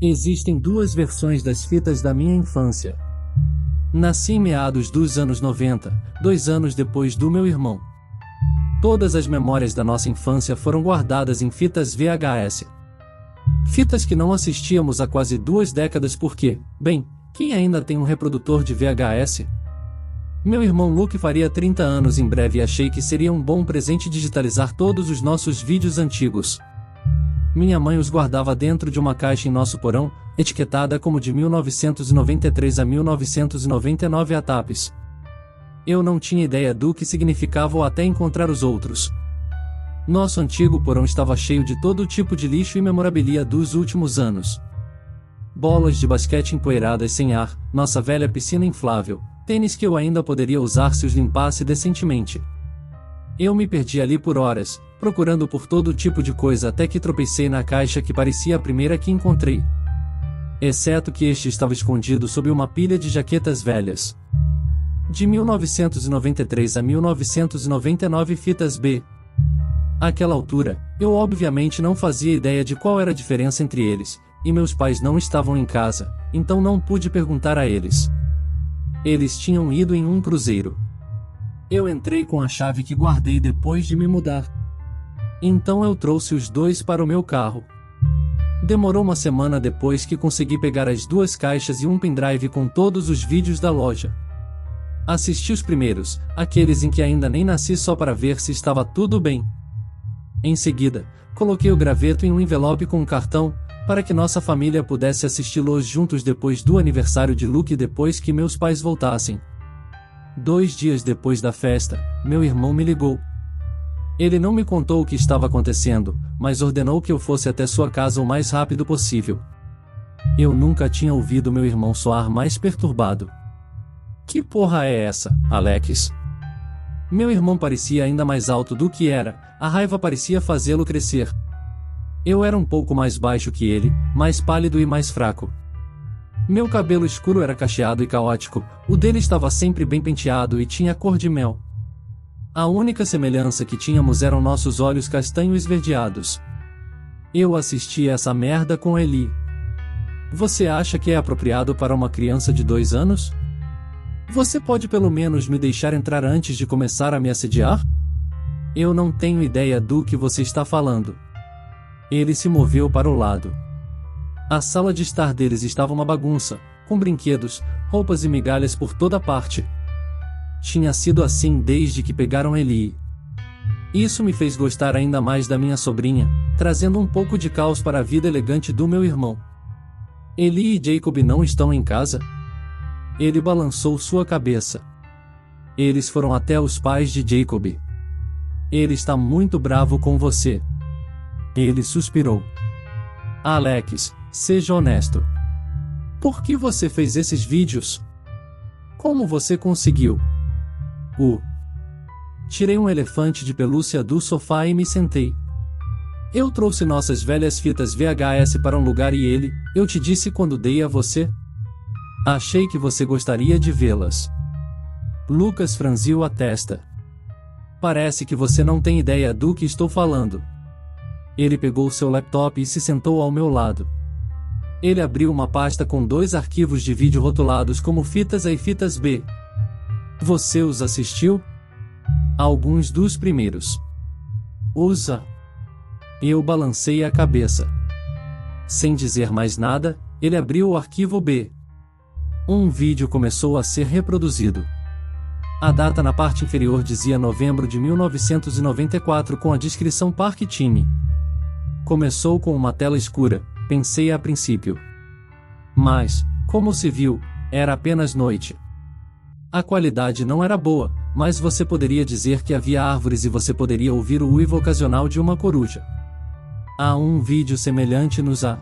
Existem duas versões das fitas da minha infância. Nasci em meados dos anos 90, 2 anos depois do meu irmão. Todas as memórias da nossa infância foram guardadas em fitas VHS. Fitas que não assistíamos há quase 2 décadas porque, bem, quem ainda tem um reprodutor de VHS? Meu irmão Luke faria 30 anos em breve e achei que seria um bom presente digitalizar todos os nossos vídeos antigos. Minha mãe os guardava dentro de uma caixa em nosso porão, etiquetada como de 1993 a 1999 ATAPs. Eu não tinha ideia do que significava ou até encontrar os outros. Nosso antigo porão estava cheio de todo tipo de lixo e memorabilia dos últimos anos. Bolas de basquete empoeiradas sem ar, nossa velha piscina inflável, tênis que eu ainda poderia usar se os limpasse decentemente. Eu me perdi ali por horas, procurando por todo tipo de coisa até que tropecei na caixa que parecia a primeira que encontrei. Exceto que este estava escondido sob uma pilha de jaquetas velhas. De 1993 a 1999 fitas B. Àquela altura, eu obviamente não fazia ideia de qual era a diferença entre eles, e meus pais não estavam em casa, então não pude perguntar a eles. Eles tinham ido em um cruzeiro. Eu entrei com a chave que guardei depois de me mudar. Então eu trouxe os dois para o meu carro. Demorou uma semana depois que consegui pegar as 2 caixas e um pendrive com todos os vídeos da loja. Assisti os primeiros, aqueles em que ainda nem nasci só para ver se estava tudo bem. Em seguida, coloquei o graveto em um envelope com um cartão, para que nossa família pudesse assisti-los juntos depois do aniversário de Luke depois que meus pais voltassem. 2 dias depois da festa, meu irmão me ligou. Ele não me contou o que estava acontecendo, mas ordenou que eu fosse até sua casa o mais rápido possível. Eu nunca tinha ouvido meu irmão soar mais perturbado. Que porra é essa, Alex? Meu irmão parecia ainda mais alto do que era, a raiva parecia fazê-lo crescer. Eu era um pouco mais baixo que ele, mais pálido e mais fraco. Meu cabelo escuro era cacheado e caótico, o dele estava sempre bem penteado e tinha cor de mel. A única semelhança que tínhamos eram nossos olhos castanho esverdeados. Eu assisti essa merda com Eli. Você acha que é apropriado para uma criança de 2 anos? Você pode pelo menos me deixar entrar antes de começar a me assediar? Eu não tenho ideia do que você está falando. Ele se moveu para o lado. A sala de estar deles estava uma bagunça, com brinquedos, roupas e migalhas por toda parte. Tinha sido assim desde que pegaram Eli. Isso me fez gostar ainda mais da minha sobrinha, trazendo um pouco de caos para a vida elegante do meu irmão. Eli e Jacob não estão em casa? Ele balançou sua cabeça. Eles foram até os pais de Jacob. Ele está muito bravo com você. Ele suspirou. Alex, seja honesto. Por que você fez esses vídeos? Como você conseguiu? Tirei um elefante de pelúcia do sofá e me sentei. Eu trouxe nossas velhas fitas VHS para um lugar e eu te disse quando dei a você? Achei que você gostaria de vê-las. Lucas franziu a testa. Parece que você não tem ideia do que estou falando. Ele pegou seu laptop e se sentou ao meu lado. Ele abriu uma pasta com 2 arquivos de vídeo rotulados como fitas A e fitas B. Você os assistiu? Alguns dos primeiros. Usa. Eu balancei a cabeça. Sem dizer mais nada, ele abriu o arquivo B. Um vídeo começou a ser reproduzido. A data na parte inferior dizia novembro de 1994 com a descrição Park Time. Começou com uma tela escura, pensei a princípio. Mas, como se viu, era apenas noite. A qualidade não era boa, mas você poderia dizer que havia árvores e você poderia ouvir o uivo ocasional de uma coruja. Há um vídeo semelhante nos A.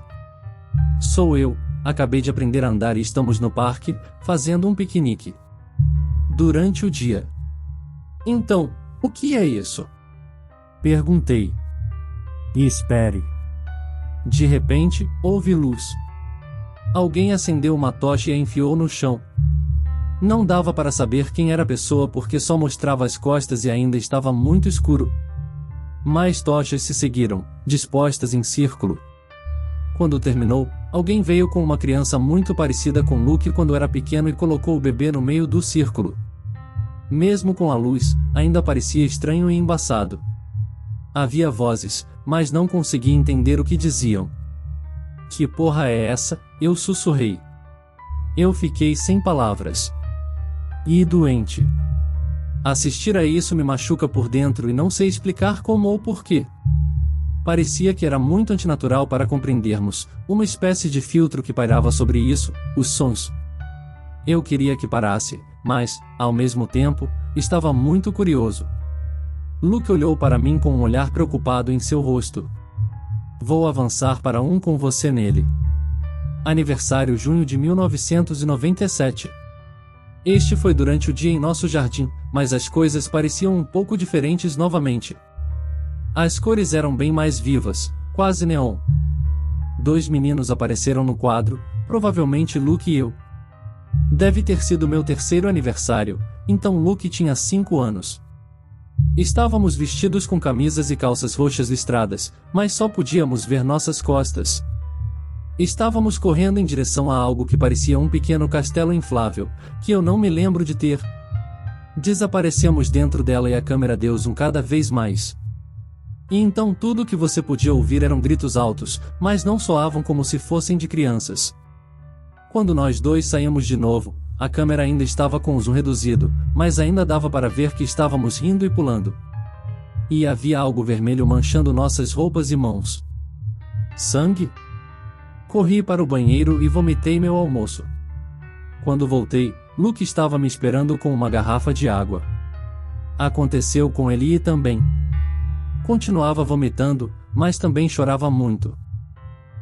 Sou eu, acabei de aprender a andar e estamos no parque, fazendo um piquenique. Durante o dia. Então, o que é isso? Perguntei. Espere. De repente, houve luz. Alguém acendeu uma tocha e a enfiou no chão. Não dava para saber quem era a pessoa porque só mostrava as costas e ainda estava muito escuro. Mais tochas se seguiram, dispostas em círculo. Quando terminou, alguém veio com uma criança muito parecida com Luke quando era pequeno e colocou o bebê no meio do círculo. Mesmo com a luz, ainda parecia estranho e embaçado. Havia vozes, mas não conseguia entender o que diziam. Que porra é essa? Eu sussurrei. Eu fiquei sem palavras. E doente. Assistir a isso me machuca por dentro e não sei explicar como ou porquê. Parecia que era muito antinatural para compreendermos, uma espécie de filtro que pairava sobre isso, os sons. Eu queria que parasse, mas, ao mesmo tempo, estava muito curioso. Luke olhou para mim com um olhar preocupado em seu rosto. Vou avançar para um com você nele. Aniversário junho de 1997. Este foi durante o dia em nosso jardim, mas as coisas pareciam um pouco diferentes novamente. As cores eram bem mais vivas, quase neon. 2 meninos apareceram no quadro, provavelmente Luke e eu. Deve ter sido meu 3º aniversário, então Luke tinha 5 anos. Estávamos vestidos com camisas e calças roxas listradas, mas só podíamos ver nossas costas. Estávamos correndo em direção a algo que parecia um pequeno castelo inflável, que eu não me lembro de ter. Desaparecemos dentro dela e a câmera deu zoom cada vez mais. E então tudo que você podia ouvir eram gritos altos, mas não soavam como se fossem de crianças. Quando nós dois saímos de novo, a câmera ainda estava com o zoom reduzido, mas ainda dava para ver que estávamos rindo e pulando. E havia algo vermelho manchando nossas roupas e mãos. Sangue? Corri para o banheiro e vomitei meu almoço. Quando voltei, Luke estava me esperando com uma garrafa de água. Aconteceu com Ellie também. Continuava vomitando, mas também chorava muito.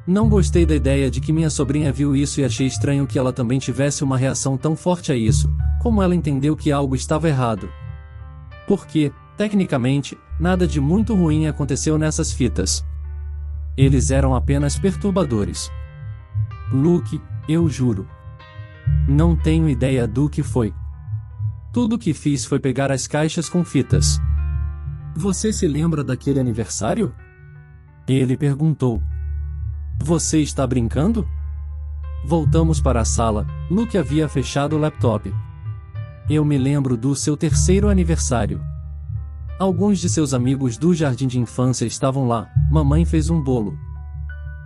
Não gostei da ideia de que minha sobrinha viu isso e achei estranho que ela também tivesse uma reação tão forte a isso, como ela entendeu que algo estava errado. Porque, tecnicamente, nada de muito ruim aconteceu nessas fitas. Eles eram apenas perturbadores. Luke, eu juro. Não tenho ideia do que foi. Tudo que fiz foi pegar as caixas com fitas. Você se lembra daquele aniversário? Ele perguntou. Você está brincando? Voltamos para a sala. Luke havia fechado o laptop. Eu me lembro do seu 3º aniversário. Alguns de seus amigos do jardim de infância estavam lá. Mamãe fez um bolo.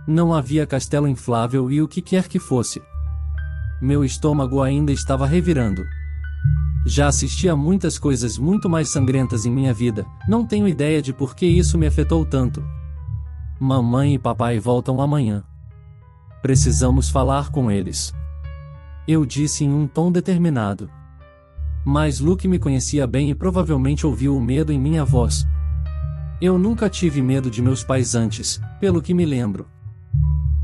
Não havia castelo inflável e o que quer que fosse. Meu estômago ainda estava revirando. Já assisti a muitas coisas muito mais sangrentas em minha vida, não tenho ideia de por que isso me afetou tanto. Mamãe e papai voltam amanhã. Precisamos falar com eles. Eu disse em um tom determinado. Mas Luke me conhecia bem e provavelmente ouviu o medo em minha voz. Eu nunca tive medo de meus pais antes, pelo que me lembro.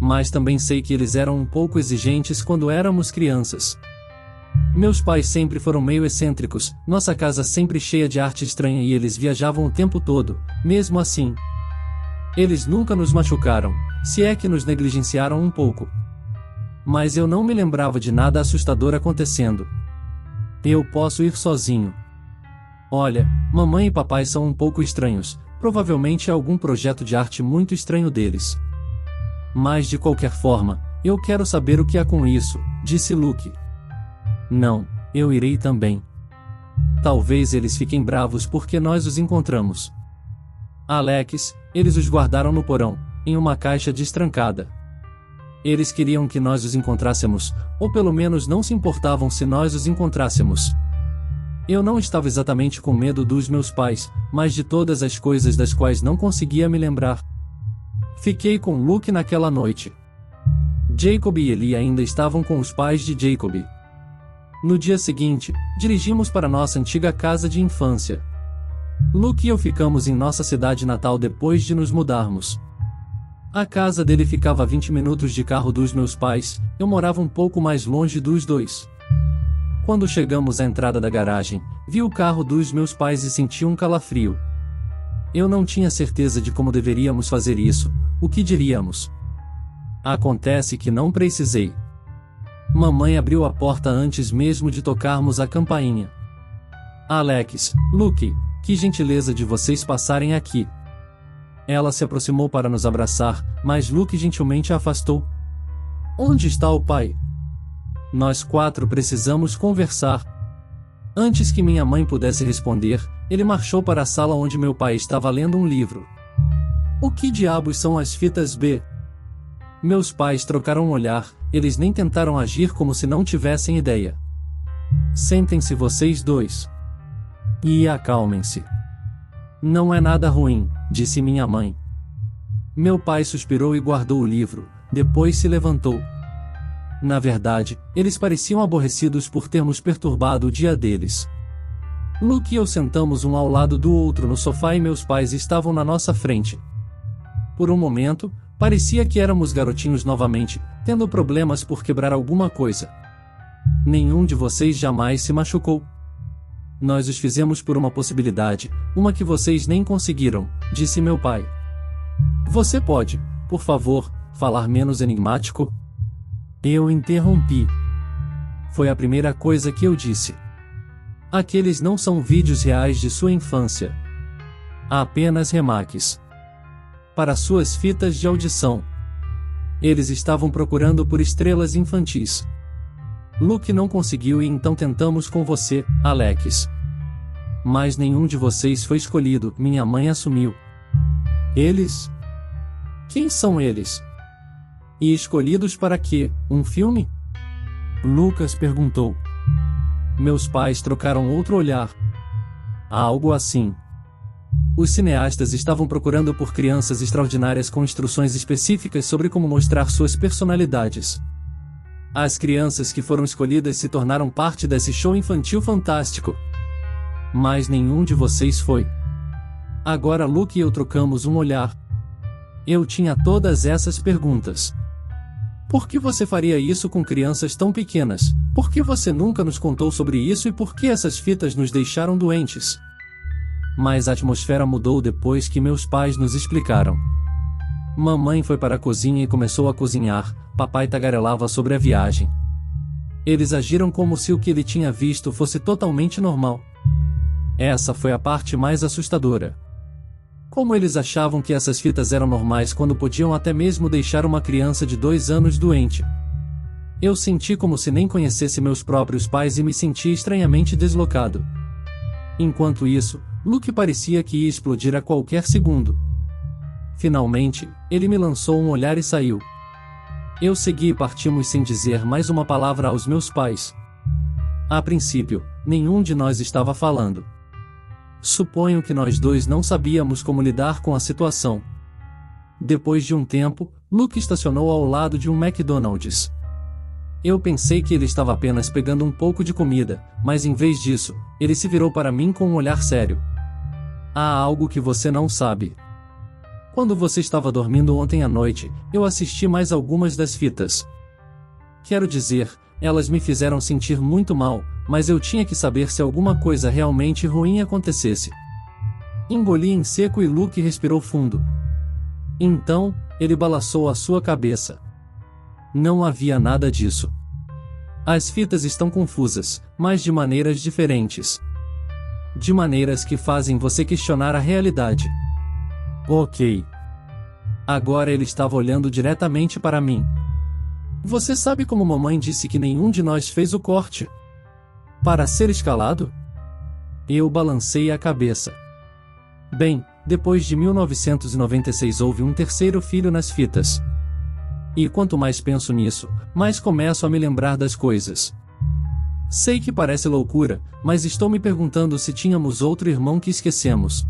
Mas também sei que eles eram um pouco exigentes quando éramos crianças. Meus pais sempre foram meio excêntricos, nossa casa sempre cheia de arte estranha e eles viajavam o tempo todo, mesmo assim. Eles nunca nos machucaram, se é que nos negligenciaram um pouco. Mas eu não me lembrava de nada assustador acontecendo. Eu posso ir sozinho. Olha, mamãe e papai são um pouco estranhos, provavelmente é algum projeto de arte muito estranho deles. Mas de qualquer forma, eu quero saber o que há com isso, disse Luke. Não, eu irei também. Talvez eles fiquem bravos porque nós os encontramos. Alex, eles os guardaram no porão, em uma caixa destrancada. Eles queriam que nós os encontrássemos, ou pelo menos não se importavam se nós os encontrássemos. Eu não estava exatamente com medo dos meus pais, mas de todas as coisas das quais não conseguia me lembrar. Fiquei com Luke naquela noite. Jacob e Ellie ainda estavam com os pais de Jacob. No dia seguinte, dirigimos para nossa antiga casa de infância. Luke e eu ficamos em nossa cidade natal depois de nos mudarmos. A casa dele ficava a 20 minutos de carro dos meus pais, eu morava um pouco mais longe dos dois. Quando chegamos à entrada da garagem, vi o carro dos meus pais e senti um calafrio. Eu não tinha certeza de como deveríamos fazer isso, o que diríamos. Acontece que não precisei. Mamãe abriu a porta antes mesmo de tocarmos a campainha. Alex, Luke, que gentileza de vocês passarem aqui. Ela se aproximou para nos abraçar, mas Luke gentilmente a afastou. Onde está o pai? Nós 4 precisamos conversar. Antes que minha mãe pudesse responder, ele marchou para a sala onde meu pai estava lendo um livro. O que diabos são as fitas B? Meus pais trocaram um olhar, eles nem tentaram agir como se não tivessem ideia. Sentem-se vocês dois. E acalmem-se. Não é nada ruim, disse minha mãe. Meu pai suspirou e guardou o livro, depois se levantou. Na verdade, eles pareciam aborrecidos por termos perturbado o dia deles. Luke e eu sentamos um ao lado do outro no sofá e meus pais estavam na nossa frente. Por um momento, parecia que éramos garotinhos novamente, tendo problemas por quebrar alguma coisa. Nenhum de vocês jamais se machucou. Nós os fizemos por uma possibilidade, uma que vocês nem conseguiram, disse meu pai. Você pode, por favor, falar menos enigmático? Eu interrompi. Foi a primeira coisa que eu disse. Aqueles não são vídeos reais de sua infância. Há apenas remakes. Para suas fitas de audição. Eles estavam procurando por estrelas infantis. Luke não conseguiu e então tentamos com você, Alex. Mas nenhum de vocês foi escolhido, minha mãe assumiu. Eles? Quem são eles? E escolhidos para quê? Um filme? Lucas perguntou. Meus pais trocaram outro olhar. Algo assim. Os cineastas estavam procurando por crianças extraordinárias com instruções específicas sobre como mostrar suas personalidades. As crianças que foram escolhidas se tornaram parte desse show infantil fantástico. Mas nenhum de vocês foi. Agora Luke e eu trocamos um olhar. Eu tinha todas essas perguntas. Por que você faria isso com crianças tão pequenas? Por que você nunca nos contou sobre isso e por que essas fitas nos deixaram doentes? Mas a atmosfera mudou depois que meus pais nos explicaram. Mamãe foi para a cozinha e começou a cozinhar, papai tagarelava sobre a viagem. Eles agiram como se o que ele tinha visto fosse totalmente normal. Essa foi a parte mais assustadora. Como eles achavam que essas fitas eram normais quando podiam até mesmo deixar uma criança de 2 anos doente. Eu senti como se nem conhecesse meus próprios pais e me senti estranhamente deslocado. Enquanto isso, Luke parecia que ia explodir a qualquer segundo. Finalmente, ele me lançou um olhar e saiu. Eu segui e partimos sem dizer mais uma palavra aos meus pais. A princípio, nenhum de nós estava falando. Suponho que nós dois não sabíamos como lidar com a situação. Depois de um tempo, Luke estacionou ao lado de um McDonald's. Eu pensei que ele estava apenas pegando um pouco de comida, mas em vez disso, ele se virou para mim com um olhar sério. Há algo que você não sabe. Quando você estava dormindo ontem à noite, eu assisti mais algumas das fitas. Quero dizer, elas me fizeram sentir muito mal, mas eu tinha que saber se alguma coisa realmente ruim acontecesse. Engoli em seco e Luke respirou fundo. Então, ele balançou a sua cabeça. Não havia nada disso. As fitas estão confusas, mas de maneiras diferentes. De maneiras que fazem você questionar a realidade. Ok. Agora ele estava olhando diretamente para mim. Você sabe como mamãe disse que nenhum de nós fez o corte? Para ser escalado? Eu balancei a cabeça. Bem, depois de 1996 houve um terceiro filho nas fitas. E quanto mais penso nisso, mais começo a me lembrar das coisas. Sei que parece loucura, mas estou me perguntando se tínhamos outro irmão que esquecemos.